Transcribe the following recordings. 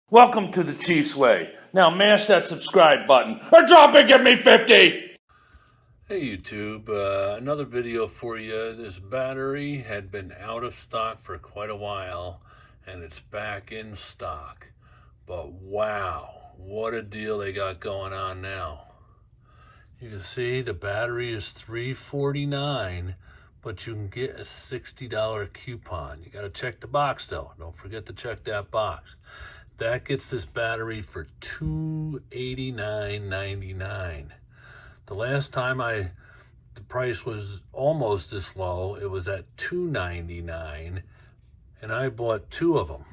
Welcome to the Chiefs Way. Now mash that subscribe button or drop and give me 50! Hey YouTube, another video for you. This battery had been out of stock for quite a while and it's back in stock. But wow, what a deal they got going on now. You can see the battery is $349, but you can get a $60 coupon. You gotta check the box though. Don't forget to check that box. That gets this battery for $289.99. The last time the price was almost this low, it was at $299, and I bought two of them.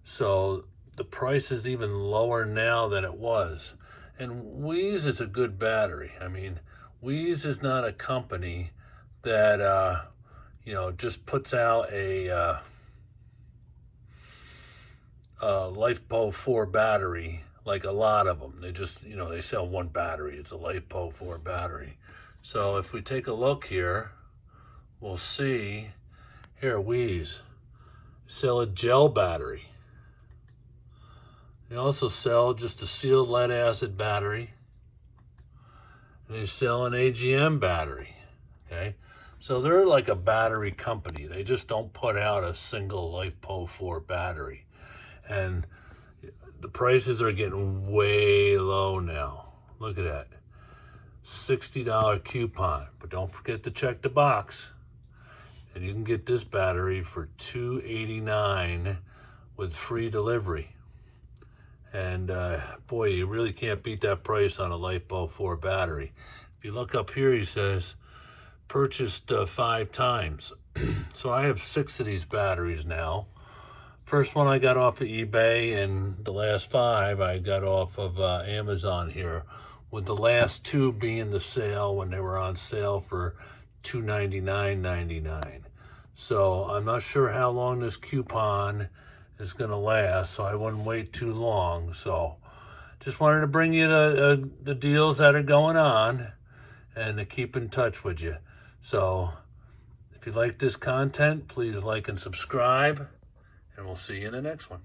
So the price is even lower now than it was. And WEIZE is a good battery. I mean, WEIZE is not a company that, just puts out a LiFePo4 battery like a lot of them. They just, they sell one battery. It's a LiFePo4 battery. So if we take a look here, we'll see here, WEIZE sell a gel battery. They also sell just a sealed lead acid battery. And they sell an AGM battery. Okay, so they're like a battery company. They just don't put out a single LiFePo4 battery. And the prices are getting way low now. Look at that. $60 coupon. But don't forget to check the box. And you can get this battery for $289 with free delivery. And boy, you really can't beat that price on a LiFePo4 battery. If you look up here, he says, purchased 5 times. So I have 6 of these batteries now. First one I got off of eBay, and the last 5 I got off of Amazon here, with the last 2 being the sale when they were on sale for $299.99. So I'm not sure how long this coupon is going to last, so I wouldn't wait too long. So just wanted to bring you the deals that are going on and to keep in touch with you. So if you like this content, please like and subscribe. And we'll see you in the next one.